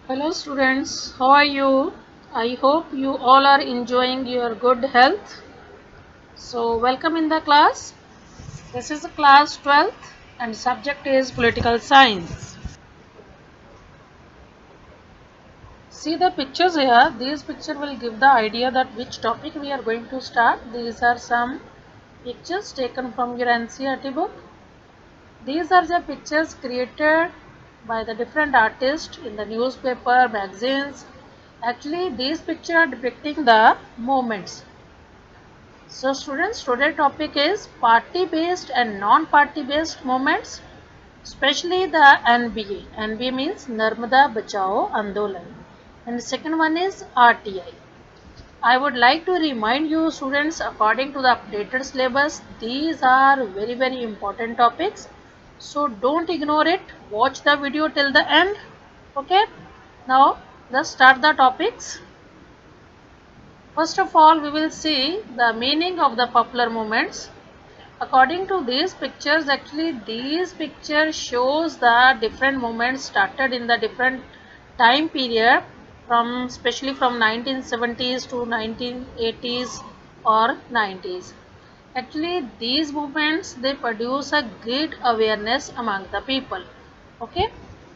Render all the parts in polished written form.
Hello students, how are you? I hope you all are enjoying your good health. So welcome in the class. This is class 12th and subject is political science. See the pictures here. These pictures will give the idea that which topic we are going to start. These are some pictures taken from your NCERT book. These are the pictures created by the different artists in the newspaper, magazines. Actually, these pictures are depicting the moments. So students, today topic is party based and non-party based movements, especially the NBA. NBA means Narmada Bachao Andolan. And the second one is RTI. I would like to remind you students, according to the updated syllabus, these are very important topics. So don't ignore it. Watch the video till the end. Okay. Now let's start the topics. First of all, we will see the meaning of the popular movements. According to these pictures, actually these pictures shows the different movements started in the different time period, from especially from 1970s to 1980s or 90s. Actually these movements, they produce a great awareness among the people. Okay,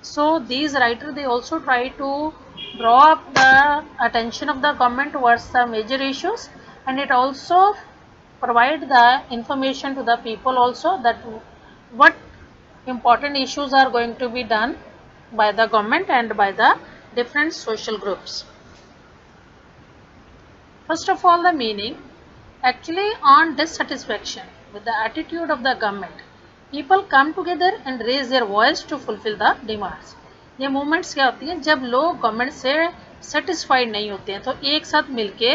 so these writers, they also try to draw up the attention of the government towards the major issues, and it also provide the information to the people also that what important issues are going to be done by the government and by the different social groups. First of all, the meaning. Actually, on dissatisfaction with the attitude of the government, people come together and raise their voice to fulfill the demands. ये movements क्या होती हैं? जब लोग government से satisfied नहीं होते हैं तो एक साथ मिलके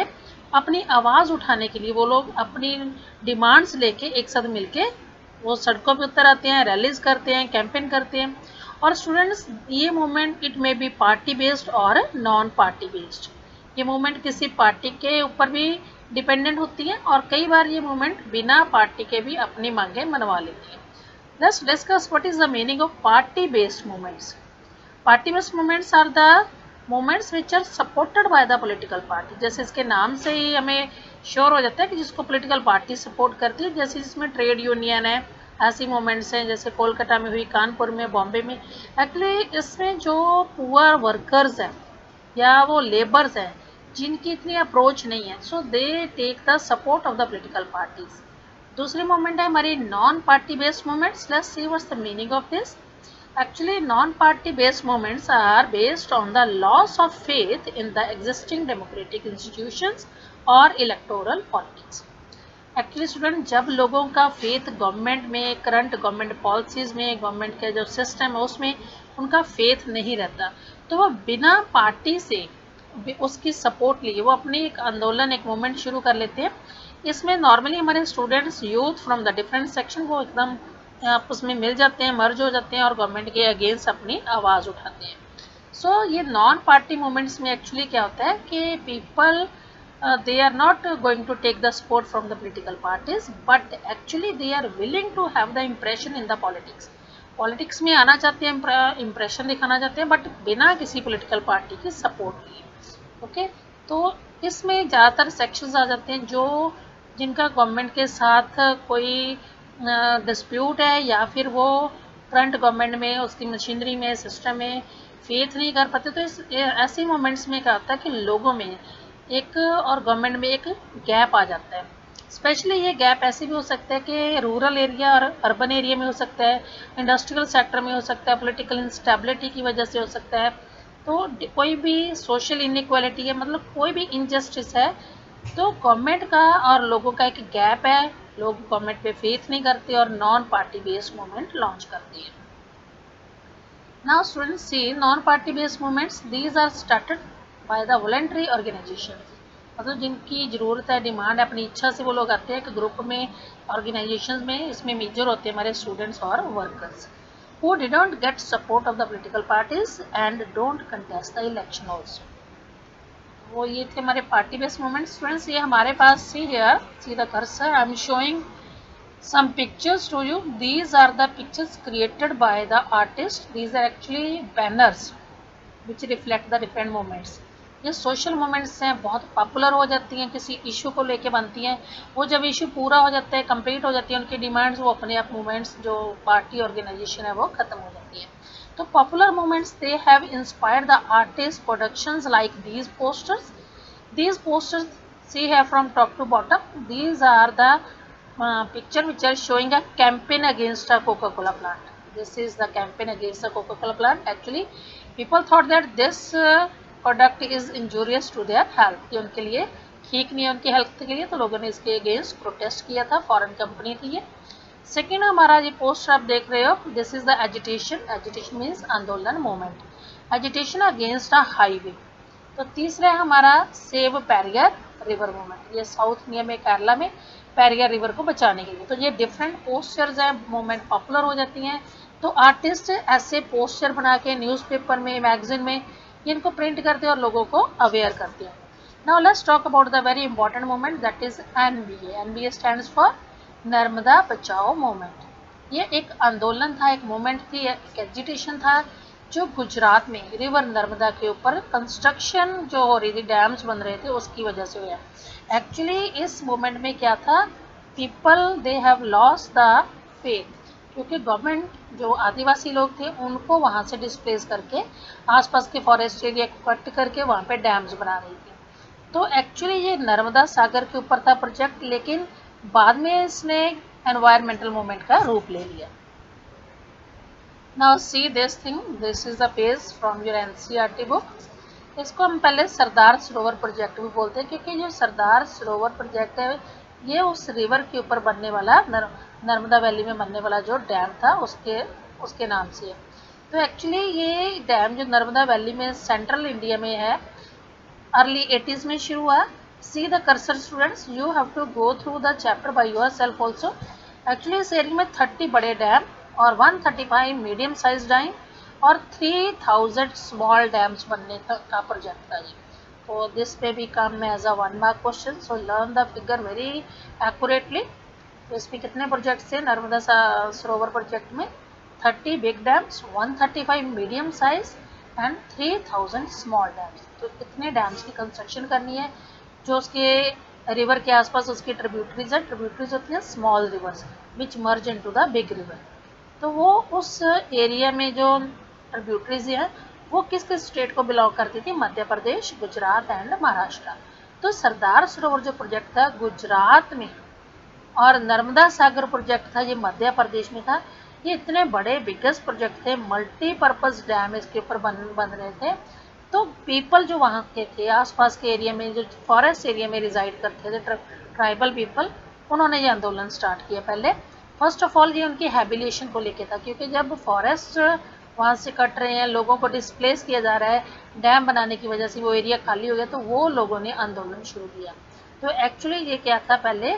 अपनी आवाज़ उठाने के लिए वो लोग अपनी डिमांड्स लेके एक साथ मिलके वो सड़कों पे उतर आते हैं, रैलीज करते हैं, कैंपेन करते हैं. और स्टूडेंट्स, ये movement it may be party based और नॉन पार्टी बेस्ड. ये मूवमेंट किसी पार्टी के ऊपर भी डिपेंडेंट होती है और कई बार ये मूवमेंट बिना पार्टी के भी अपनी मांगे मनवा लेती है. Let's discuss what is the meaning of party based movements. Party based movements are the movements which are supported by the political party. जैसे इसके नाम से ही हमें श्योर हो जाता है कि जिसको पॉलिटिकल पार्टी सपोर्ट करती है. जैसे जिसमें ट्रेड यूनियन है, ऐसी मूवमेंट्स हैं जैसे कोलकाता में हुई, कानपुर में, बॉम्बे में. एक्चुअली इसमें जो पुअर वर्कर्स हैं या वो लेबर्स हैं जिनकी इतनी अप्रोच नहीं है, so they take the support of the political parties. दूसरी मूवमेंट है हमारी non party based movements. Let's see what's the meaning of this. Actually, non-party based movements are based on the loss of faith in the existing democratic institutions or electoral politics. Actually student, जब लोगों का faith government में, current government policies में, government का जो system है उसमें उनका फेथ नहीं रहता, तो वो बिना पार्टी से उसकी सपोर्ट लिए वो अपनी एक आंदोलन, एक मूवमेंट शुरू कर लेते हैं. इसमें नॉर्मली हमारे students, youth from the different section, वो एकदम आपस में मिल जाते हैं, मर्ज हो जाते हैं और गवर्नमेंट के अगेंस्ट अपनी आवाज़ उठाते हैं. सो ये नॉन पार्टी मूवमेंट्स में एक्चुअली क्या होता है कि people they are not going to take the support from the political parties, but actually they are willing to have the impression in the politics. Politics में आना चाहते हैं, इम्प्रेशन दिखाना चाहते हैं, बट बिना किसी पॉलिटिकल पार्टी की सपोर्ट लिए. ओके, तो इसमें ज़्यादातर सेक्शंस आ जाते हैं जो जिनका गवर्नमेंट के साथ कोई डिस्प्यूट है या फिर वो करंट गवर्नमेंट में, उसकी मशीनरी में, सिस्टम में फेथ नहीं कर पाते. तो इस ऐसे मोमेंट्स में क्या होता है कि लोगों में एक और गवर्नमेंट में एक गैप आ जाता है. स्पेशली ये गैप ऐसे भी हो सकता है कि रूरल एरिया और अर्बन एरिया में हो सकता है, इंडस्ट्रियल सेक्टर में हो सकता है, पॉलिटिकल इंस्टेबिलिटी की वजह से हो सकता है. तो कोई भी सोशल इनइक्वालिटी है, मतलब कोई भी इनजस्टिस है, तो गवर्नमेंट का और लोगों का एक गैप है, लोग गवर्नमेंट पे फेथ नहीं करते और non party based movement launch करते हैं. Now students, see non party based movements, these are started by the voluntary organisation. मतलब जिनकी ज़रूरत है, डिमांड है, अपनी इच्छा से वो लोग आते हैं कि ग्रुप में, ऑर्गेनाइजेशन में. इसमें मेजर होते हैं हमारे स्टूडेंट्स और workers who didn't get support of the political parties and don't contest the election also. वो ये थे हमारे पार्टी बेस्ड मूवमेंट. स्टूडेंट्स, ये हमारे पास see here, see the cursor, I am showing some pictures to you. These are the pictures created by the artist. These are actually banners. Which reflect the different movements. ये social movements हैं, बहुत popular हो जाती हैं, किसी issue को लेके बनती हैं, वो जब इशू पूरा हो जाता है, कंप्लीट हो जाती है उनकी डिमांड्स, वो अपने आप मूवमेंट्स जो पार्टी ऑर्गेनाइजेशन है वो ख़त्म हो जाती है। तो popular movements they have inspired the artist productions like these posters. These posters see here from top to bottom. These are the picture which are showing a campaign against a Coca-Cola plant. This is the campaign against the Coca-Cola plant. Actually, people thought that this product is injurious to their health. ये उनके लिए ठीक नहीं है उनकी health के लिए, तो लोगों ने इसके अगेंस्ट प्रोटेस्ट किया था। फॉरेन कंपनी थी ये। सेकेंड हमारा ये पोस्टर आप देख रहे हो, this is the agitation. Agitation means आंदोलन, movement. Agitation against a highway. तो तीसरा है हमारा सेव पेरियर रिवर मूवमेंट। ये साउथ इंडिया में केरला में पेरियर रिवर को बचाने के लिए। तो ये डिफरेंट पोस्टर्स हैं, मूवमेंट पॉपुलर हो जाती हैं, तो आर्टिस्ट ऐसे पोस्टर बना के न्यूज़पेपर में, मैगजीन में इनको प्रिंट करते हैं और लोगों को अवेयर करते हैं। Now let's talk about the very important movement, that is NBA. NBA stands for Narmada बचाओ मूवमेंट। ये एक आंदोलन था, एक मूवमेंट थी, एक एजिटेशन था जो गुजरात में रिवर नर्मदा के ऊपर कंस्ट्रक्शन जो हो रही थी, डैम्स बन रहे थे, उसकी वजह से हुआ। एक्चुअली इस मूवमेंट में क्या था, people they have lost the faith, क्योंकि गवर्नमेंट जो आदिवासी लोग थे उनको वहाँ से डिस्प्लेस करके आसपास के फॉरेस्ट एरिया को कट करके वहाँ पे डैम्स बना रही थी। तो एक्चुअली ये नर्मदा सागर के ऊपर था प्रोजेक्ट, लेकिन बाद में इसने एनवायरमेंटल मूवमेंट का रूप ले लिया। Now see this thing, this is the page from your NCERT book. इसको हम पहले सरदार सरोवर प्रोजेक्ट भी बोलते हैं, क्योंकि जो सरदार सरोवर प्रोजेक्ट है ये उस रिवर के ऊपर बनने वाला, नर्मदा वैली में बनने वाला जो डैम था उसके नाम से है। तो एक्चुअली ये डैम जो नर्मदा वैली में सेंट्रल इंडिया में है, अर्ली 80s में शुरू हुआ। See the cursor students, you have to go through the chapter by yourself also. Actually इस एरिया में 30 बड़े डैम और 135 मीडियम साइज डैम और 3000 स्मॉल डैम्स बनने का प्रोजेक्ट था ये। तो दिस पे भी come as a 1 mark question, so learn the figure very accurately. तो इसमें कितने प्रोजेक्ट थे नर्मदा सरोवर प्रोजेक्ट में, 30 big dams, 135 medium size and 3000 small dams. तो कितने डैम्स की कंस्ट्रक्शन करनी है, जो उसके रिवर के आसपास उसकी ट्रिब्यूटरीज है। ट्रिब्यूटरीज होती हैं small reverse which merge into the big river. तो वो उस एरिया में जो ट्रिब्यूटरीज हैं वो किस किस स्टेट को बिलोंग करती थी, मध्य प्रदेश, गुजरात एंड महाराष्ट्र। तो सरदार सरोवर जो प्रोजेक्ट था गुजरात में और नर्मदा सागर प्रोजेक्ट था ये मध्य प्रदेश में था। ये इतने बड़े बिगेस्ट प्रोजेक्ट थे, मल्टीपर्पज़ डैम इसके ऊपर बन रहे थे। तो पीपल जो वहाँ के थे आसपास के एरिया में, जो फॉरेस्ट एरिया में रिजाइड करते थे ट्राइबल पीपल, उन्होंने ये आंदोलन स्टार्ट किया। पहले फर्स्ट ऑफ ऑल ये उनकी हैबिलेशन को लेके था, क्योंकि जब फॉरेस्ट वहाँ से कट रहे हैं, लोगों को डिस्प्लेस किया जा रहा है, डैम बनाने की वजह से वो एरिया खाली हो गया, तो वो लोगों ने आंदोलन शुरू किया। तो एक्चुअली ये क्या था, पहले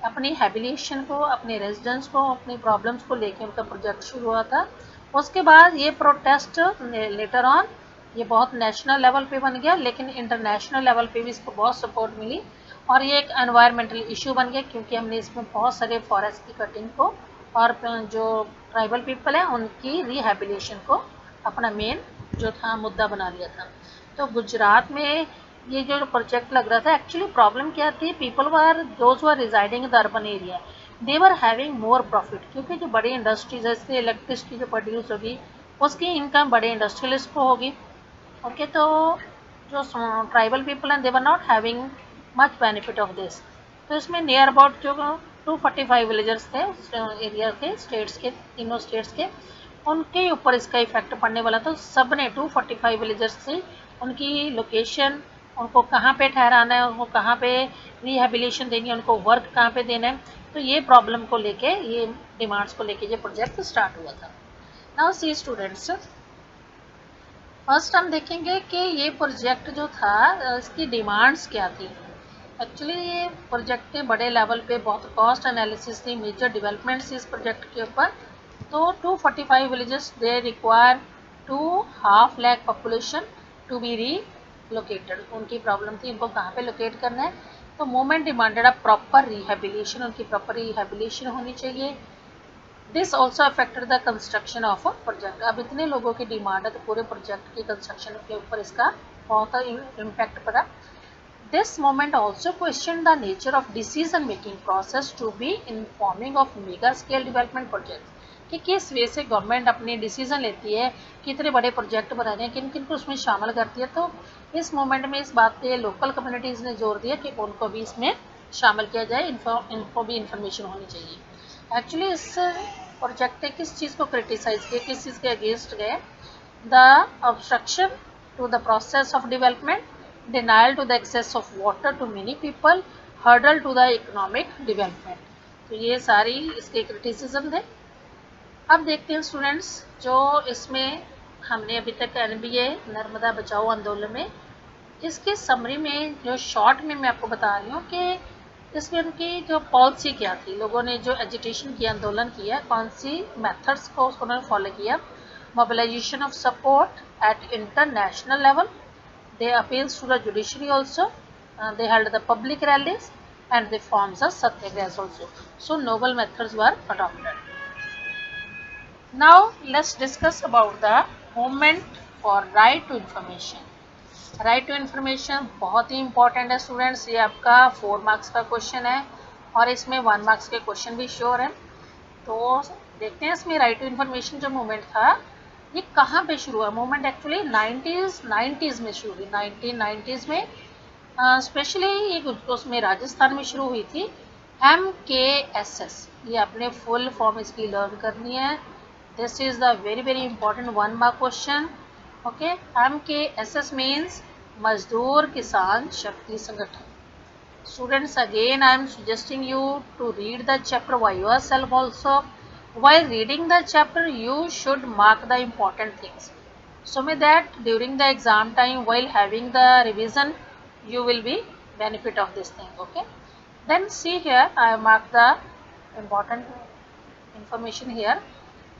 अपनी हैबिलेशन को, अपने रेजिडेंस को, अपनी प्रॉब्लम्स को लेके उनका प्रोजेक्ट शुरू हुआ था। उसके बाद ये प्रोटेस्ट लेटर ऑन ये बहुत नेशनल लेवल पे बन गया, लेकिन इंटरनेशनल लेवल पे भी इसको बहुत सपोर्ट मिली और ये एक एनवायरमेंटल इशू बन गया, क्योंकि हमने इसमें बहुत सारे फॉरेस्ट की कटिंग को और जो ट्राइबल पीपल हैं उनकी रिहैबिलिटेशन को अपना मेन जो था मुद्दा बना लिया था। तो गुजरात में ये जो प्रोजेक्ट लग रहा था, एक्चुअली प्रॉब्लम क्या थी, people were those were residing in the urban area, they were having more profit, क्योंकि जो बड़ी इंडस्ट्रीज है इससे इलेक्ट्रिसिटी जो प्रोड्यूस होगी उसकी इनकम बड़े इंडस्ट्रियलिस्ट को होगी। ओके, तो जो ट्राइबल पीपल हैं they were not having much benefit of this. तो इसमें नियर अबाउट जो 245 विलेजर्स थे उस एरिया के, स्टेट्स के, तीनों स्टेट्स के, उनके ऊपर इसका इफेक्ट पड़ने वाला। तो सब ने 245 विलेजर्स थे, उनकी लोकेशन, उनको कहाँ पे ठहराना है, उनको कहाँ पे रिहेबिलिटेशन देनी है, उनको वर्क कहाँ पे देना है, तो ये प्रॉब्लम को लेके, ये डिमांड्स को लेके ये प्रोजेक्ट स्टार्ट हुआ था। नाउ सी स्टूडेंट्स, फर्स्ट हम देखेंगे कि ये प्रोजेक्ट जो था इसकी डिमांड्स क्या थी। एक्चुअली ये प्रोजेक्ट के बड़े लेवल पे बहुत कॉस्ट एनालिसिस थी, मेजर डेवलपमेंट्स इस प्रोजेक्ट के ऊपर। तो 245 villages they require 2.5 lakh population to be relocated. उनकी प्रॉब्लम थी इनको कहाँ पे लोकेट करना है। तो movement demanded a proper rehabilitation, उनकी प्रॉपर रिहेबिलिटेशन होनी चाहिए। This also affected the construction of a project. अब इतने लोगों की डिमांड है तो पूरे प्रोजेक्ट की कंस्ट्रक्शन के ऊपर इसका बहुत इम्पैक्ट पड़ा। This moment also question the nature of decision making process to be in forming of mega scale development project, कि किस वे से गवर्नमेंट अपनी डिसीजन लेती है कि इतने बड़े प्रोजेक्ट बनाने हैं, किन किन को उसमें शामिल करती है। तो इस मोमेंट में इस बात पे लोकल कम्युनिटीज़ ने जोर दिया कि उनको भी इसमें शामिल किया जाए, इनको भी इंफॉर्मेशन होनी चाहिए। एक्चुअली इस प्रोजेक्ट ने किस चीज़ को क्रिटिसाइज किया, किस चीज़ के अगेंस्ट गए? The obstruction to the process of development, denial to the access of water to many people, hurdle to the economic development. तो ये सारी इसके क्रिटिसिज्म थे। अब देखते हैं स्टूडेंट्स, जो इसमें हमने अभी तक NBA नर्मदा बचाओ आंदोलन में, इसके समरी में जो शॉर्ट में मैं आपको बता रही हूँ कि इसमें उनकी जो पॉलिसी क्या थी, लोगों ने जो एजिटेशन किया, आंदोलन किया, कौन सी मेथड्स को उन्होंने फॉलो किया। Mobilisation of support at international level, they appeals to the judiciary also, they held the public rallies and they forms the satyagrahas also. So noble methods were adopted. Now let's discuss about the movement for right to information. Right to information बहुत ही important है students, ये आपका 4 marks का question है और इसमें 1 marks के क्वेश्चन भी श्योर है। तो देखते हैं इसमें राइट टू इन्फॉर्मेशन जो मूवमेंट था ये कहाँ पे शुरू हुआ। मूवमेंट एक्चुअली 90s में शुरू हुई, 1990s में, स्पेशली ये उसमें राजस्थान में शुरू हुई थी। MKSS, ये आपने फुल फॉर्म इसकी लर्न करनी है। This is the very very important 1 mark question. Okay, MKSS means मजदूर किसान शक्ति संगठन। Students, again I am suggesting you to read the chapter by yourself also. While reading the chapter, you should mark the important things, so that during the exam time, while having the revision, you will be benefit of this thing. Okay. Then see here, I have marked the important information here.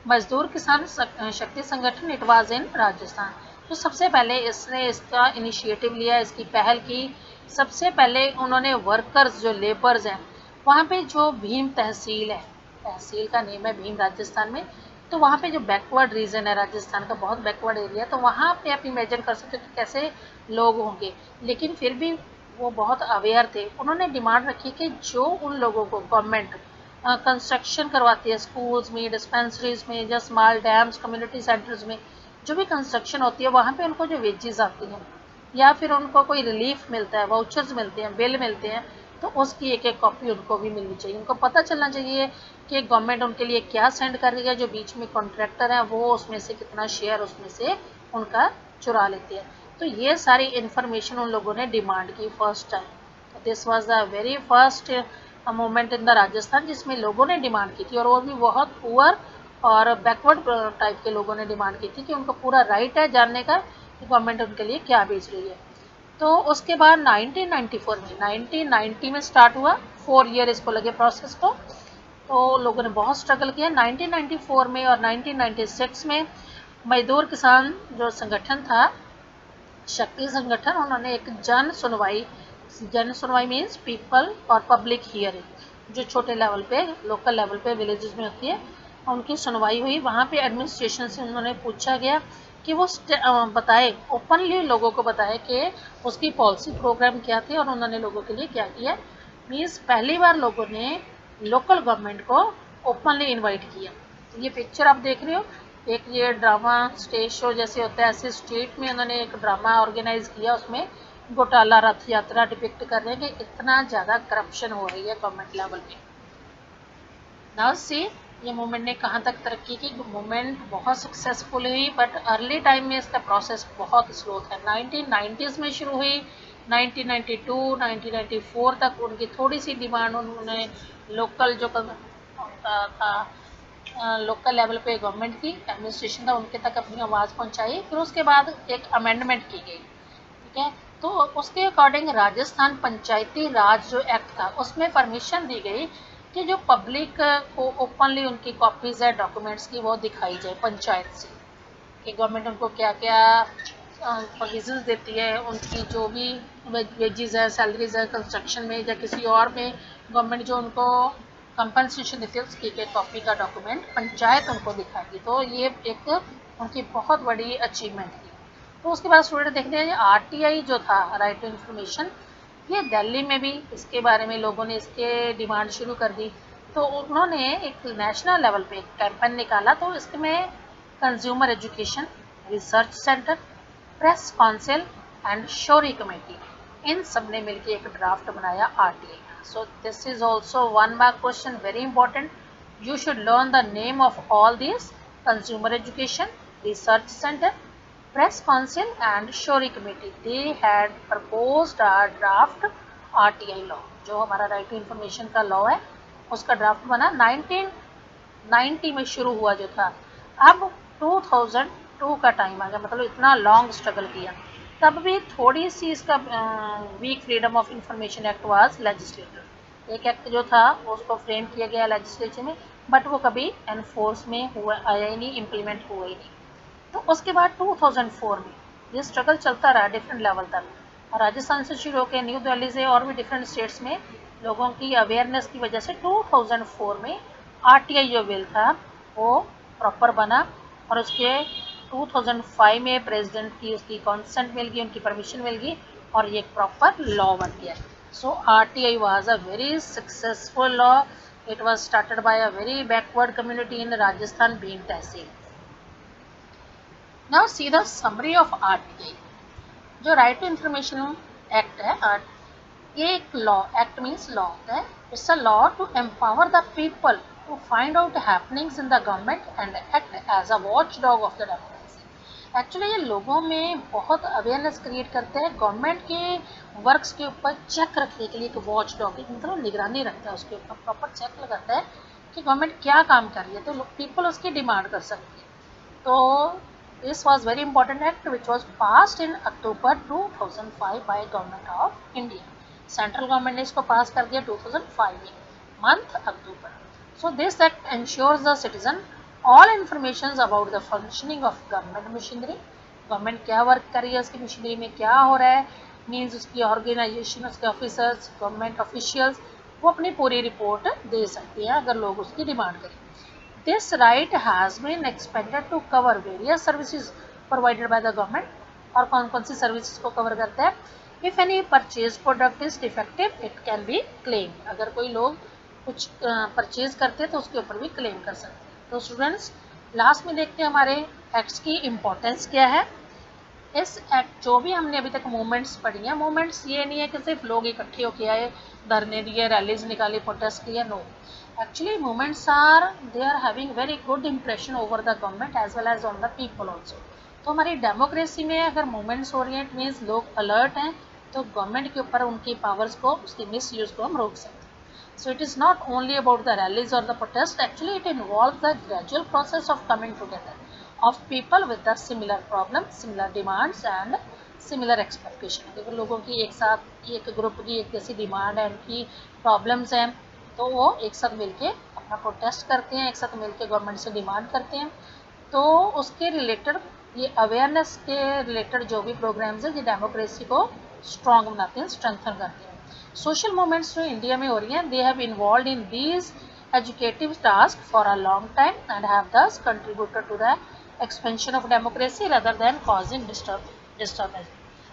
मजदूर किसान शक्ति संगठन, it was in Rajasthan. तो सबसे पहले इसने इसका initiative लिया, इसकी पहल की। सबसे पहले उन्होंने वर्कर्स जो लेबर्स हैं वहाँ पे, जो भीम तहसील है, तहसील का नेम है भीम राजस्थान में, तो वहाँ पे जो बैकवर्ड रीजन है राजस्थान का, बहुत बैकवर्ड एरिया, तो वहाँ पे आप इमेजिन कर सकते हो कि कैसे लोग होंगे। लेकिन फिर भी वो बहुत अवेयर थे। उन्होंने डिमांड रखी कि जो उन लोगों को गवर्नमेंट कंस्ट्रक्शन करवाती है स्कूल्स में, डिस्पेंसरीज में, या स्मॉल डैम्स, कम्युनिटी सेंटर्स में जो भी कंस्ट्रक्शन होती है, वहाँ पे उनको जो वेजेस आती हैं या फिर उनको कोई रिलीफ मिलता है, वाउचर्स मिलते हैं, बिल मिलते हैं, तो उसकी एक एक कॉपी उनको भी मिलनी चाहिए। उनको पता चलना चाहिए कि गवर्नमेंट उनके लिए क्या सेंड कर रही है, जो बीच में कॉन्ट्रैक्टर है वो उसमें से कितना शेयर उसमें से उनका चुरा लेते हैं। तो ये सारी इन्फॉर्मेशन उन लोगों ने डिमांड की first time. This was the very first movement in the Rajasthan जिसमें लोगों ने डिमांड की थी, और वो भी बहुत पुअर और बैकवर्ड टाइप के लोगों ने डिमांड की थी कि उनको पूरा राइट है जानने का कि गवर्नमेंट उनके लिए क्या भेज रही है। तो उसके बाद 1990 में स्टार्ट हुआ, 4 ईयर इसको लगे प्रोसेस को। तो लोगों ने बहुत स्ट्रगल किया। 1994 में और 1996 में मजदूर किसान जो संगठन था, शक्ति संगठन, उन्होंने एक जन सुनवाई मीन्स पीपल और पब्लिक हियरिंग, जो छोटे लेवल पे, लोकल लेवल पे, विलेजेस में होती है, उनकी सुनवाई हुई। वहाँ पे एडमिनिस्ट्रेशन से उन्होंने पूछा गया कि वो बताए, ओपनली लोगों को बताए कि उसकी पॉलिसी प्रोग्राम क्या थे और उन्होंने लोगों के लिए क्या किया। मीन्स पहली बार लोगों ने लोकल गवर्नमेंट को ओपनली इनवाइट किया। तो ये पिक्चर आप देख रहे हो, एक ये ड्रामा स्टेज शो जैसे होता है, ऐसे स्ट्रीट में उन्होंने एक ड्रामा ऑर्गेनाइज किया, उसमें घोटाला रथ यात्रा डिपिक्ट कर रहे हैं कि इतना ज़्यादा करप्शन हो रही है गवर्नमेंट लेवल पे। नाउ सी, ये मूवमेंट ने कहाँ तक तरक्की की। मूवमेंट बहुत सक्सेसफुल हुई, बट अर्ली टाइम में इसका प्रोसेस बहुत स्लो था। 1990s में शुरू हुई, 1992, 1994 तक उनकी थोड़ी सी डिमांड उन्होंने लोकल जो था, लोकल लेवल पे गवर्नमेंट की एडमिनिस्ट्रेशन था, उनके तक अपनी आवाज़ पहुंचाई। फिर उसके बाद एक अमेंडमेंट की गई, ठीक है। तो उसके अकॉर्डिंग राजस्थान पंचायती राज जो एक्ट था, उसमें परमिशन दी गई कि जो पब्लिक को ओपनली उनकी कॉपीज़ है डॉक्यूमेंट्स की वो दिखाई जाए पंचायत से, कि गवर्नमेंट उनको क्या क्या प्रोविजंस देती है, उनकी जो भी वेजेस है, सैलरीज है, कंस्ट्रक्शन में या किसी और में गवर्नमेंट जो उनको कंपनसेशन डिटेल्स की एक कॉपी का डॉक्यूमेंट पंचायत उनको दिखाएगी। तो ये एक उनकी बहुत बड़ी अचीवमेंट थी। तो उसके बाद स्टूडेंट देखते हैं आरटीआई जो था, राइट टू इन्फॉर्मेशन, ये दिल्ली में भी इसके बारे में लोगों ने इसके डिमांड शुरू कर दी। तो उन्होंने एक नेशनल लेवल पे एक कैंपेन निकाला। तो इसमें consumer education, research centre, press council and Shourie committee, इन सब ने मिलकर एक ड्राफ्ट बनाया RTI. So this is also one mark question, very important. You should learn the name of all this: consumer education, research centre, press council and shori committee. They had proposed a draft RTI law, जो हमारा right to information का law है उसका draft बना 1990 में शुरू हुआ जो था। अब 2002 का टाइम आ गया, मतलब इतना लॉन्ग स्ट्रगल किया। तब भी थोड़ी सी इसका weak freedom of information act was legislator, एक एक्ट जो था उसको फ्रेम किया गया लेजिस्लेचर में, बट वो कभी एनफोर्स में हुआ आया ही नहीं, इम्प्लीमेंट हुआ ही नहीं। तो उसके बाद 2004 में ये स्ट्रगल चलता रहा डिफरेंट लेवल तक, और राजस्थान से शुरू होकर न्यू दिल्ली से और भी डिफरेंट स्टेट्स में लोगों की अवेयरनेस की वजह से 2004 में आरटीआई जो बिल था वो प्रॉपर बना, और उसके 2005 में प्रेसिडेंट की उसकी कॉन्सेंट मिल गई, उनकी परमिशन मिल गई, और ये प्रॉपर लॉ बन गया। So RTI was a very successful law. It was started by a very backward community in Rajasthan being tehsil. Now see the summary of RTI. जो राइट टू इंफॉर्मेशन एक्ट है, ये एक लॉ, एक्ट मीन्स लॉ होता है। It's a law to empower the people to find out happenings in the government and act as a watch dog of the democracy. Actually ये लोगों में बहुत awareness create करते हैं, गवर्नमेंट के works के ऊपर चेक रखने के लिए। एक वॉच डॉग, मतलब निगरानी रखता है, उसके ऊपर प्रॉपर चेक लगाता है कि गवर्नमेंट क्या काम कर रही है, तो पीपल उसकी डिमांड कर सकते हैं। तो this was very important act which was passed in October 2005 by Government of India. Central government ने इसको पास कर दिया 2005 में, month October. So this act ensures the citizen all information about the functioning of government machinery. Government क्या work कर रही है, उसकी मशीनरी में क्या हो रहा है, मीन्स उसकी ऑर्गेनाइजेशन, उसके ऑफिसर्स, गवर्नमेंट ऑफिशियल्स, वो अपनी पूरी रिपोर्ट दे सकती हैं अगर लोग उसकी डिमांड करें। This right has been expanded to cover various services provided by the government. और कौन कौन सी सर्विसेज को कवर करता है? If any purchase product is defective, it can be claimed. अगर कोई लोग कुछ परचेज करते हैं तो उसके ऊपर भी क्लेम कर सकते हैं। तो स्टूडेंट्स लास्ट में देखते हैं हमारे एक्ट्स की इम्पोर्टेंस क्या है। इस एक्ट जो भी हमने अभी तक मूवमेंट्स पढ़ी हैं, मूवमेंट्स ये नहीं है कि सिर्फ लोग इकट्ठे होके आए, धरने दिए, रैलीज निकाली, प्रोटेस्ट किया, no. Actually movements they are having very good impression over the government as well as on the people also. तो हमारी डेमोक्रेसी में अगर मूवमेंट्स हो रही हैं, इट मीन्स लोग अलर्ट हैं, तो गवर्नमेंट के ऊपर उनकी पावर्स को, उसकी मिस यूज को हम रोक सकते हैं। So it is not only about the rallies और the protest, actually it involve the gradual process of coming together of people with the similar problem, similar demands and similar expectation. अगर लोगों की एक साथ, एक ग्रुप की एक जैसी डिमांड है, उनकी प्रॉब्लम्स हैं, तो वो एक साथ मिलके अपना प्रोटेस्ट करते हैं, एक साथ मिलके गवर्नमेंट से डिमांड करते हैं। तो उसके रिलेटेड ये अवेयरनेस के रिलेटेड जो भी प्रोग्राम्स हैं, ये डेमोक्रेसी को स्ट्रॉन्ग बनाते हैं, स्ट्रेंथन करते हैं। सोशल मूवमेंट्स जो इंडिया में हो रही हैं, they have involved in these educative task for a long time and have thus contributed to the expansion of democracy rather than causing disturbance.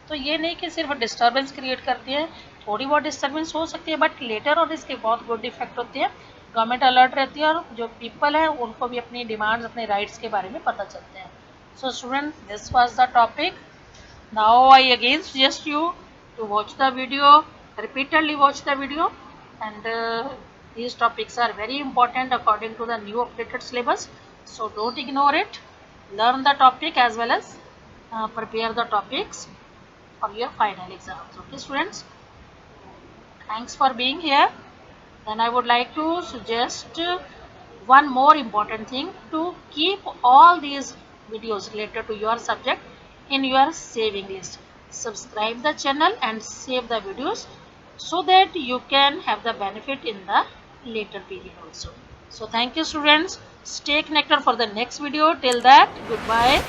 तो ये नहीं कि सिर्फ डिस्टर्बेंस क्रिएट करती है, थोड़ी बहुत डिस्टर्बेंस हो सकती है, बट लेटर और इसके बहुत गुड इफेक्ट होते हैं। गवर्नमेंट अलर्ट रहती है और जो पीपल है उनको भी अपनी डिमांड्स, अपने राइट्स के बारे में पता चलते हैं। So student, this was the topic. Now I again suggest you to watch the video, repeatedly watch the video, and these topics are very important according to the new updated syllabus. So don't ignore it. Learn the topic as well as prepare the topics for your final exams. Okay students, thanks for being here. Then I would like to suggest one more important thing, to keep all these videos related to your subject in your saving list. Subscribe the channel and save the videos so that you can have the benefit in the later period also. So thank you students. Stay connected for the next video. Till that, goodbye.